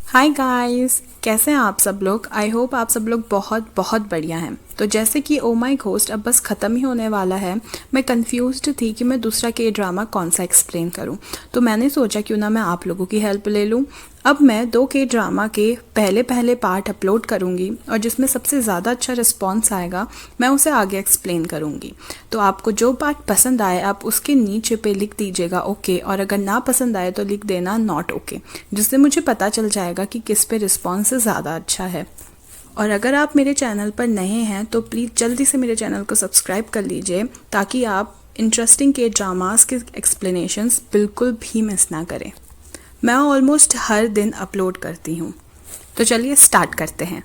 Hi guys, कैसे हैं आप सब लोग। आई होप आप सब लोग बहुत बहुत बढ़िया हैं। तो जैसे कि ओ माई घोस्ट अब बस ख़त्म ही होने वाला है, मैं कंफ्यूज्ड थी कि मैं दूसरा के ड्रामा कौन सा एक्सप्लेन करूं। तो मैंने सोचा क्यों ना मैं आप लोगों की हेल्प ले लूं। अब मैं 2 के ड्रामा के पहले पहले पार्ट अपलोड करूंगी और जिसमें सबसे ज़्यादा अच्छा रिस्पॉन्स आएगा मैं उसे आगे एक्सप्लेन करूंगी। तो आपको जो पार्ट पसंद आए आप उसके नीचे पे लिख दीजिएगा ओके, और अगर ना पसंद आए तो लिख देना नॉट ओके, जिससे मुझे पता चल जाएगा कि किस पे रिस्पॉन्स ज़्यादा अच्छा है। और अगर आप मेरे चैनल पर नए हैं तो प्लीज़ जल्दी से मेरे चैनल को सब्सक्राइब कर लीजिए ताकि आप इंटरेस्टिंग के ड्रामास के एक्सप्लेनेशंस बिल्कुल भी मिस ना करें। मैं ऑलमोस्ट हर दिन अपलोड करती हूँ। तो चलिए स्टार्ट करते हैं।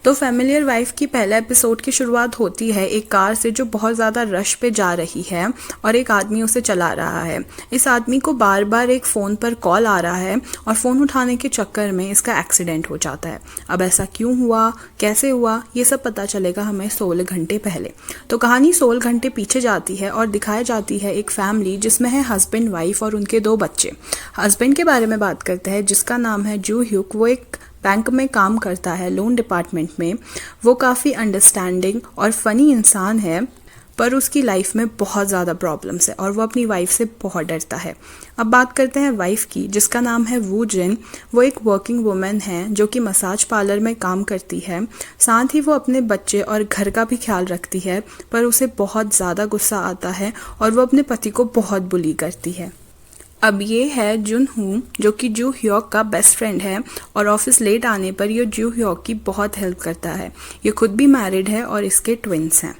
तो फैमिलियर वाइफ की पहला एपिसोड की शुरुआत होती है एक कार से जो बहुत ज़्यादा रश पे जा रही है और एक आदमी उसे चला रहा है। इस आदमी को बार बार एक फ़ोन पर कॉल आ रहा है और फ़ोन उठाने के चक्कर में इसका एक्सीडेंट हो जाता है। अब ऐसा क्यों हुआ, कैसे हुआ, ये सब पता चलेगा हमें 16 घंटे पहले। तो कहानी 16 घंटे पीछे जाती है और दिखाई जाती है एक फैमिली जिसमें है हस्बैंड, वाइफ और उनके 2 बच्चे। हस्बैंड के बारे में बात करते हैं जिसका नाम है जू ह्यूक। वो एक बैंक में काम करता है, लोन डिपार्टमेंट में। वो काफ़ी अंडरस्टैंडिंग और फ़नी इंसान है, पर उसकी लाइफ में बहुत ज़्यादा प्रॉब्लम्स है और वो अपनी वाइफ से बहुत डरता है। अब बात करते हैं वाइफ की जिसका नाम है वू जिन। वो एक वर्किंग वुमेन है जो कि मसाज पार्लर में काम करती है। साथ ही वो अपने बच्चे और घर का भी ख्याल रखती है, पर उसे बहुत ज़्यादा गुस्सा आता है और वो अपने पति को बहुत बुली करती है। अब ये है जुन हूँ जो कि जू ह्योक का बेस्ट फ्रेंड है और ऑफिस लेट आने पर ये जू ह्योक की बहुत हेल्प करता है। ये खुद भी मैरिड है और इसके ट्विंस हैं।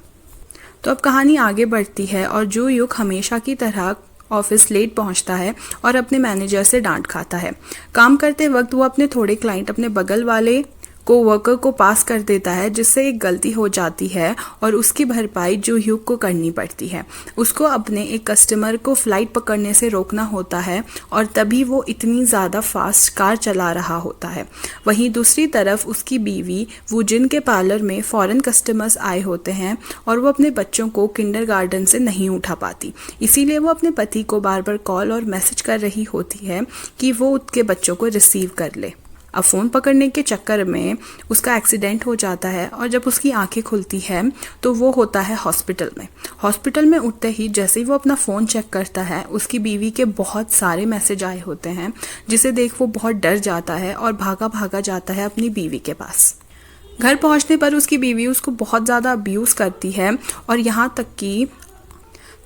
तो अब कहानी आगे बढ़ती है और जू ह्योक हमेशा की तरह ऑफिस लेट पहुंचता है और अपने मैनेजर से डांट खाता है। काम करते वक्त वो अपने थोड़े क्लाइंट अपने बगल वाले वर्कर को पास कर देता है, जिससे एक गलती हो जाती है और उसकी भरपाई जू ह्यूक को करनी पड़ती है। उसको अपने एक कस्टमर को फ्लाइट पकड़ने से रोकना होता है और तभी वो इतनी ज़्यादा फास्ट कार चला रहा होता है। वहीं दूसरी तरफ उसकी बीवी वो जिनके पार्लर में फॉरेन कस्टमर्स आए होते हैं और वो अपने बच्चों को किंडरगार्टन से नहीं उठा पाती, इसीलिए वो अपने पति को बार बार कॉल और मैसेज कर रही होती है कि वो उसके बच्चों को रिसीव कर ले। अब फ़ोन पकड़ने के चक्कर में उसका एक्सीडेंट हो जाता है और जब उसकी आंखें खुलती है तो वो होता है हॉस्पिटल में। हॉस्पिटल में उठते ही जैसे ही वो अपना फ़ोन चेक करता है उसकी बीवी के बहुत सारे मैसेज आए होते हैं, जिसे देख वो बहुत डर जाता है और भागा भागा जाता है अपनी बीवी के पास। घर पहुंचने पर उसकी बीवी उसको बहुत ज़्यादा अब्यूज़ करती है और यहाँ तक कि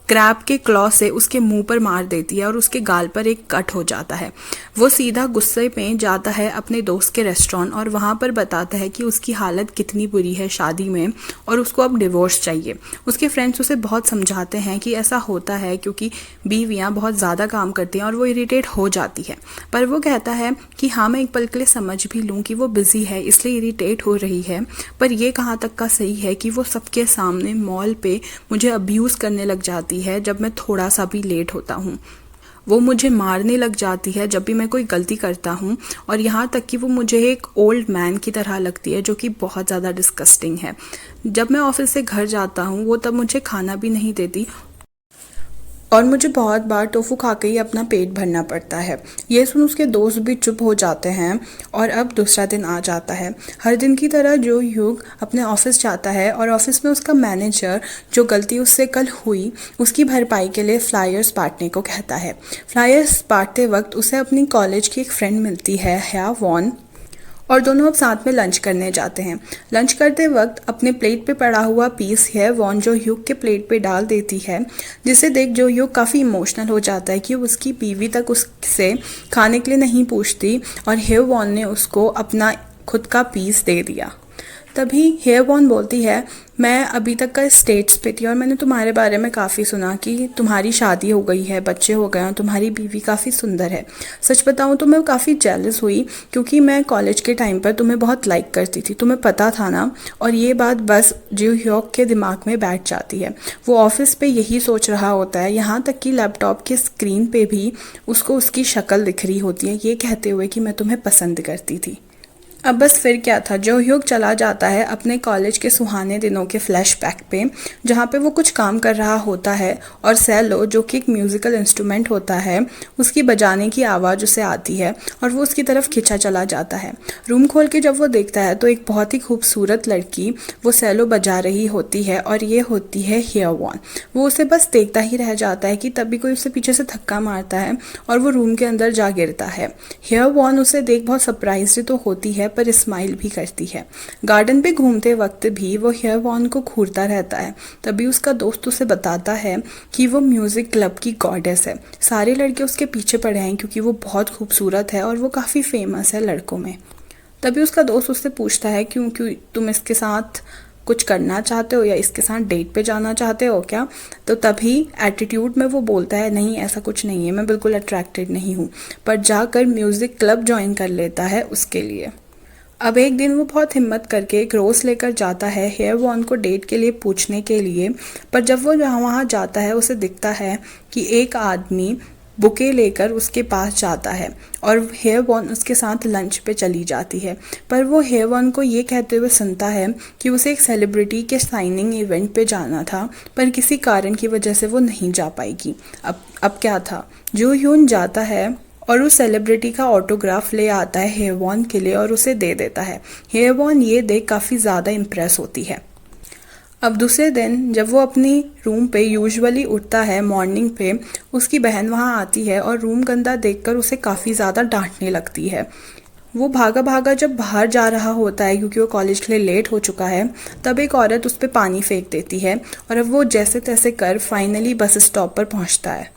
क्रैब के क्लॉ से उसके मुंह पर मार देती है और उसके गाल पर एक कट हो जाता है। वो सीधा गुस्से में जाता है अपने दोस्त के रेस्टोरेंट और वहाँ पर बताता है कि उसकी हालत कितनी बुरी है शादी में और उसको अब डिवोर्स चाहिए। उसके फ्रेंड्स उसे बहुत समझाते हैं कि ऐसा होता है क्योंकि बीवियाँ बहुत ज़्यादा काम करती हैं और वो इरिटेट हो जाती है, पर वो कहता है कि हाँ मैं एक पल के लिए समझ भी लूँ कि वो बिज़ी है इसलिए इरिटेट हो रही है, पर ये कहाँ तक का सही है कि वो सबके सामने मॉल पे मुझे अब्यूज़ करने लग जाती है जब मैं थोड़ा सा भी लेट होता हूँ। वो मुझे मारने लग जाती है जब भी मैं कोई गलती करता हूँ और यहाँ तक कि वो मुझे एक ओल्ड मैन की तरह लगती है जो कि बहुत ज़्यादा डिस्कस्टिंग है। जब मैं ऑफिस से घर जाता हूँ वो तब मुझे खाना भी नहीं देती और मुझे बहुत बार टोफू खा के ही अपना पेट भरना पड़ता है। ये सुन उसके दोस्त भी चुप हो जाते हैं और अब दूसरा दिन आ जाता है। हर दिन की तरह जो ह्यूग अपने ऑफिस जाता है और ऑफिस में उसका मैनेजर जो गलती उससे कल हुई उसकी भरपाई के लिए फ्लायर्स बांटने को कहता है। फ्लायर्स बांटते वक्त उसे अपनी कॉलेज की एक फ्रेंड मिलती है ह्या वॉन और दोनों अब साथ में लंच करने जाते हैं। लंच करते वक्त अपने प्लेट पे पड़ा हुआ पीस है वॉन जो ह्यूग के प्लेट पे डाल देती है, जिसे देख जो ह्यूग काफ़ी इमोशनल हो जाता है कि उसकी बीवी तक उससे खाने के लिए नहीं पूछती और हेव वॉन ने उसको अपना खुद का पीस दे दिया। तभी हेयर वॉन बोलती है मैं अभी तक का स्टेट्स पे थी और मैंने तुम्हारे बारे में काफ़ी सुना कि तुम्हारी शादी हो गई है, बच्चे हो गए और तुम्हारी बीवी काफ़ी सुंदर है। सच बताऊँ तो मैं काफ़ी जेलस हुई क्योंकि मैं कॉलेज के टाइम पर तुम्हें बहुत लाइक करती थी, तुम्हें पता था ना। और ये बात बस जू ह्योक के दिमाग में बैठ जाती है। वो ऑफिस पे यही सोच रहा होता है, यहाँ तक कि लैपटॉप के स्क्रीन पे भी उसको उसकी शक्ल दिख रही होती है ये कहते हुए कि मैं तुम्हें पसंद करती थी। अब बस फिर क्या था, जो ह्यूग चला जाता है अपने कॉलेज के सुहाने दिनों के फ्लैशबैक पे, जहाँ पे वो कुछ काम कर रहा होता है और सेलो जो कि एक म्यूज़िकल इंस्ट्रूमेंट होता है उसकी बजाने की आवाज़ उसे आती है और वो उसकी तरफ खिंचा चला जाता है। रूम खोल के जब वो देखता है तो एक बहुत ही खूबसूरत लड़की वो सेलो बजा रही होती है और ये होती है हेयरवॉन। वो उसे बस देखता ही रह जाता है कि तभी कोई उसे पीछे से धक्का मारता है और वो रूम के अंदर जा गिरता है। हेयरवॉन उसे देख बहुत सरप्राइज्ड तो होती है पर स्माइल भी करती है। गार्डन पे घूमते वक्त भी वो हेयरवॉन को घूरता रहता है। तभी उसका दोस्त उसे बताता है कि वो म्यूजिक क्लब की गॉडेस है। सारे लड़के उसके पीछे पड़े हैं क्योंकि वो बहुत खूबसूरत है और वो काफ़ी फेमस है लड़कों में। तभी उसका दोस्त उससे पूछता है क्यों क्यों तुम इसके साथ कुछ करना चाहते हो या इसके साथ डेट पे जाना चाहते हो क्या। तो तभी एटीट्यूड में वो बोलता है नहीं ऐसा कुछ नहीं है, मैं बिल्कुल अट्रैक्टेड नहीं हूँ, पर जाकर म्यूज़िक क्लब ज्वाइन कर लेता है उसके लिए। अब एक दिन वो बहुत हिम्मत करके एक रोज़ लेकर जाता है हेयरवॉन को डेट के लिए पूछने के लिए। पर जब वो वहाँ जाता है उसे दिखता है कि एक आदमी बुके लेकर उसके पास जाता है और हेयरवॉन उसके साथ लंच पे चली जाती है। पर वो हेयरवॉन को ये कहते हुए सुनता है कि उसे एक सेलिब्रिटी के साइनिंग इवेंट पे जाना था पर किसी कारण की वजह से वो नहीं जा पाएगी। अब क्या था, जो ह्यून जाता है और उस सेलिब्रिटी का ऑटोग्राफ ले आता है हेयरवॉन के लिए और उसे दे देता है। हेयरवॉन ये देख काफ़ी ज़्यादा इम्प्रेस होती है। अब दूसरे दिन जब वो अपनी रूम पे यूजुअली उठता है मॉर्निंग पे, उसकी बहन वहाँ आती है और रूम गंदा देखकर उसे काफ़ी ज़्यादा डांटने लगती है। वो भागा भागा जब बाहर जा रहा होता है क्योंकि वो कॉलेज के लिए लेट हो चुका है, तब एक औरत उस पर पानी फेंक देती है और अब वो जैसे तैसे कर फाइनली बस स्टॉप पर पहुँचता है।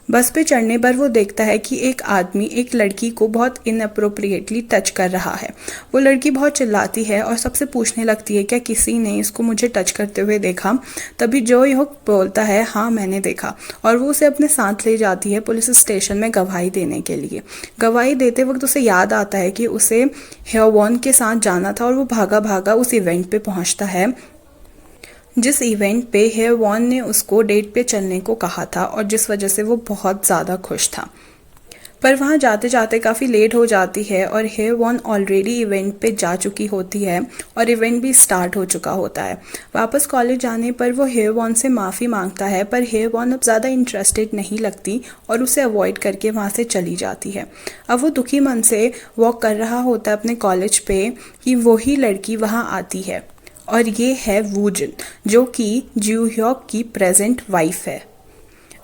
बस पे चढ़ने पर वो देखता है कि एक आदमी एक लड़की को बहुत इनअप्रोप्रिएटली टच कर रहा है। वो लड़की बहुत चिल्लाती है और सबसे पूछने लगती है क्या किसी ने इसको मुझे टच करते हुए देखा। तभी जो ह्यूग बोलता है हाँ मैंने देखा और वो उसे अपने साथ ले जाती है पुलिस स्टेशन में गवाही देने के लिए। गवाही देते वक्त उसे याद आता है कि उसे हेयरवॉन के साथ जाना था और वो भागा भागा उस इवेंट पे पहुंचता है जिस इवेंट पे हेयरवॉन ने उसको डेट पे चलने को कहा था और जिस वजह से वो बहुत ज़्यादा खुश था। पर वहाँ जाते जाते काफ़ी लेट हो जाती है और हेयरवॉन ऑलरेडी इवेंट पे जा चुकी होती है और इवेंट भी स्टार्ट हो चुका होता है। वापस कॉलेज जाने पर वो हेयरवॉन से माफ़ी मांगता है पर हेयरवॉन अब ज़्यादा इंटरेस्टेड नहीं लगती और उसे अवॉइड करके वहाँ से चली जाती है। अब वो दुखी मन से वॉक कर रहा होता है अपने कॉलेज पे कि वही लड़की वहाँ आती है और ये है वूजिन जो कि जू ह्यूग की प्रेजेंट वाइफ है।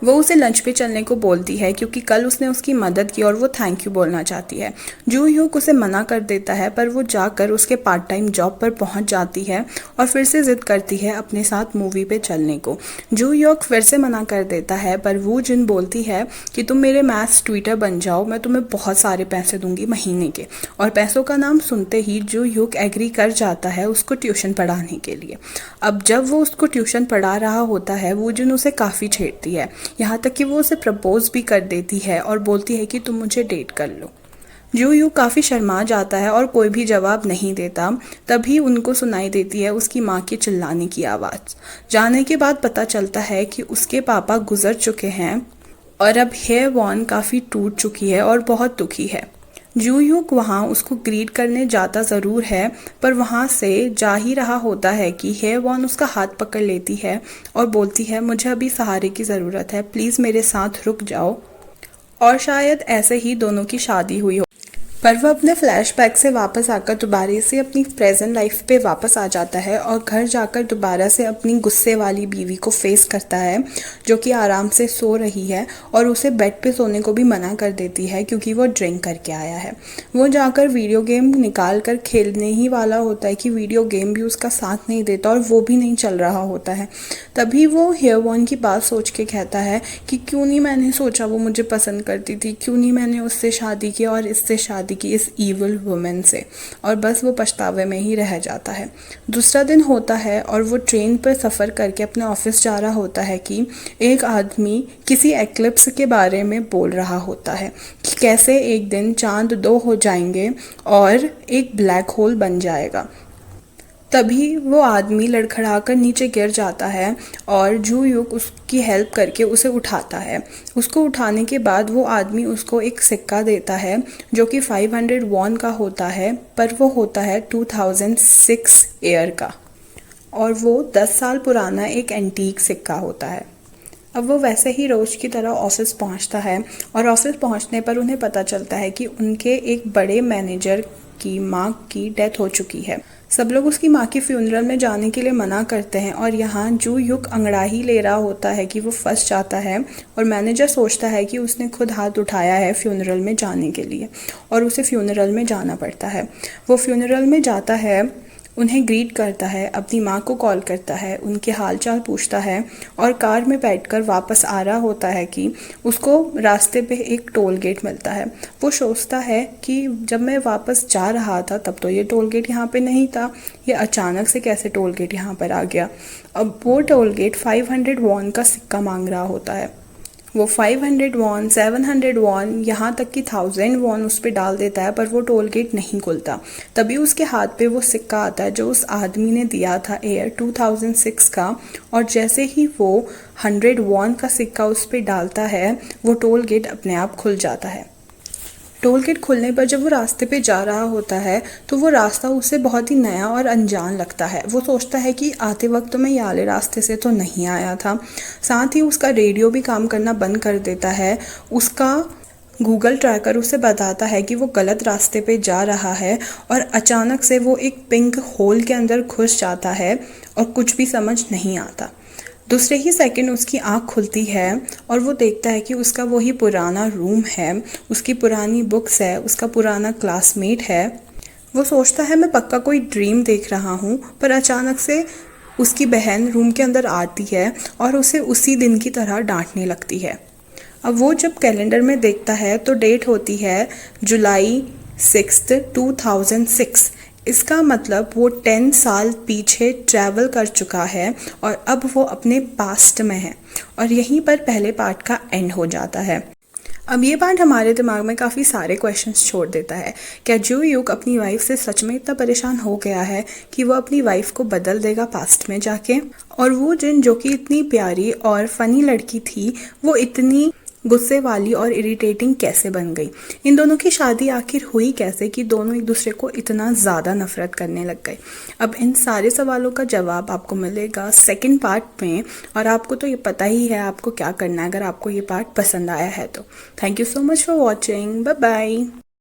वो उसे लंच पे चलने को बोलती है क्योंकि कल उसने उसकी मदद की और वो थैंक यू बोलना चाहती है। जू ह्यूग उसे मना कर देता है पर वो जाकर उसके पार्ट टाइम जॉब पर पहुंच जाती है और फिर से जिद करती है अपने साथ मूवी पे चलने को। जू ह्यूग फिर से मना कर देता है पर वो जिन बोलती है कि तुम मेरे मैथ्स ट्विटर बन जाओ, मैं तुम्हें बहुत सारे पैसे दूंगी महीने के। और पैसों का नाम सुनते ही जू ह्यूग एग्री कर जाता है उसको ट्यूशन पढ़ाने के लिए। अब जब वो उसको ट्यूशन पढ़ा रहा होता है वो जिन उसे काफ़ी छेड़ती है, यहाँ तक कि वो उसे प्रपोज भी कर देती है और बोलती है कि तुम मुझे डेट कर लो। जू ह्यूग काफ़ी शर्मा जाता है और कोई भी जवाब नहीं देता। तभी उनको सुनाई देती है उसकी माँ के चिल्लाने की आवाज़। जाने के बाद पता चलता है कि उसके पापा गुजर चुके हैं और अब हेयरवॉन काफ़ी टूट चुकी है और बहुत दुखी है। जू ह्यूग वहाँ उसको ग्रीट करने जाता ज़रूर है पर वहाँ से जा ही रहा होता है कि हेयरवॉन उसका हाथ पकड़ लेती है और बोलती है मुझे अभी सहारे की ज़रूरत है, प्लीज़ मेरे साथ रुक जाओ। और शायद ऐसे ही दोनों की शादी हुई हो। पर वह अपने फ्लैशबैक से वापस आकर दोबारा से अपनी प्रेजेंट लाइफ पे वापस आ जाता है और घर जाकर दोबारा से अपनी गुस्से वाली बीवी को फेस करता है जो कि आराम से सो रही है और उसे बेड पे सोने को भी मना कर देती है क्योंकि वो ड्रिंक करके आया है। वो जाकर वीडियो गेम निकाल कर खेलने ही वाला होता है कि वीडियो गेम भी उसका साथ नहीं देता और वो भी नहीं चल रहा होता है। तभी वो हेयरवॉन की बात सोच के कहता है कि क्यों नहीं मैंने सोचा वो मुझे पसंद करती थी, क्यों नहीं मैंने उससे शादी की और इससे शादी की इस ईविल वुमेन से। और बस वो पछतावे में ही रह जाता है। दूसरा दिन होता है और वो ट्रेन पर सफ़र करके अपने ऑफिस जा रहा होता है कि एक आदमी किसी एक्लिप्स के बारे में बोल रहा होता है कि कैसे एक दिन चांद दो हो जाएंगे और एक ब्लैक होल बन जाएगा। तभी वो आदमी लड़खड़ाकर नीचे गिर जाता है और जू युक उसकी हेल्प करके उसे उठाता है। उसको उठाने के बाद वो आदमी उसको एक सिक्का देता है जो कि 500 वॉन का होता है, पर वो होता है 2006 ईयर का और वो 10 साल पुराना एक एंटीक सिक्का होता है। अब वो वैसे ही रोज की तरह ऑफिस पहुंचता है और ऑफिस पहुंचने पर उन्हें पता चलता है कि उनके एक बड़े मैनेजर की माँ की डेथ हो चुकी है। सब लोग उसकी माँ की फ्यूनरल में जाने के लिए मना करते हैं और यहाँ जू युक अंगड़ाही ले रहा होता है कि वो फंस जाता है और मैनेजर सोचता है कि उसने खुद हाथ उठाया है फ्यूनरल में जाने के लिए और उसे फ्यूनरल में जाना पड़ता है। वो फ्यूनरल में जाता है, उन्हें ग्रीट करता है, अपनी माँ को कॉल करता है, उनके हालचाल पूछता है और कार में बैठकर वापस आ रहा होता है कि उसको रास्ते पे एक टोल गेट मिलता है। वो सोचता है कि जब मैं वापस जा रहा था तब तो ये टोल गेट यहाँ पे नहीं था, ये अचानक से कैसे टोल गेट यहाँ पर आ गया। अब वो टोल गेट 500 वॉन का सिक्का मांग रहा होता है। वो 500 वॉन, 700 वॉन, यहाँ तक कि 1000 वॉन उस पर डाल देता है, पर वो टोल गेट नहीं खुलता। तभी उसके हाथ पे वो सिक्का आता है जो उस आदमी ने दिया था ईयर 2006 का, और जैसे ही वो 100 वॉन का सिक्का उस पर डालता है वो टोल गेट अपने आप खुल जाता है। टोल गेट खुलने पर जब वो रास्ते पे जा रहा होता है तो वो रास्ता उसे बहुत ही नया और अनजान लगता है। वो सोचता है कि आते वक्त तो मैं ये वाले रास्ते से तो नहीं आया था। साथ ही उसका रेडियो भी काम करना बंद कर देता है। उसका गूगल ट्रैकर उसे बताता है कि वो गलत रास्ते पे जा रहा है और अचानक से वो एक पिंक होल के अंदर घुस जाता है और कुछ भी समझ नहीं आता। दूसरे ही सेकंड उसकी आँख खुलती है और वो देखता है कि उसका वही पुराना रूम है, उसकी पुरानी बुक्स है, उसका पुराना क्लासमेट है। वो सोचता है मैं पक्का कोई ड्रीम देख रहा हूँ, पर अचानक से उसकी बहन रूम के अंदर आती है और उसे उसी दिन की तरह डांटने लगती है। अब वो जब कैलेंडर में देखता है तो डेट होती है जुलाई 6, 2006। इसका मतलब वो 10 साल पीछे ट्रैवल कर चुका है और अब वो अपने पास्ट में है। और यहीं पर पहले पार्ट का एंड हो जाता है। अब ये पार्ट हमारे दिमाग में काफ़ी सारे क्वेश्चंस छोड़ देता है। क्या जू युक अपनी वाइफ से सच में इतना परेशान हो गया है कि वो अपनी वाइफ को बदल देगा पास्ट में जाके? और वो जिन जो कि इतनी प्यारी और फनी लड़की थी वो इतनी गुस्से वाली और इरिटेटिंग कैसे बन गई? इन दोनों की शादी आखिर हुई कैसे कि दोनों एक दूसरे को इतना ज़्यादा नफरत करने लग गए? अब इन सारे सवालों का जवाब आपको मिलेगा सेकंड पार्ट में, और आपको तो ये पता ही है आपको क्या करना है अगर आपको ये पार्ट पसंद आया है तो। Thank you so much for watching. Bye bye.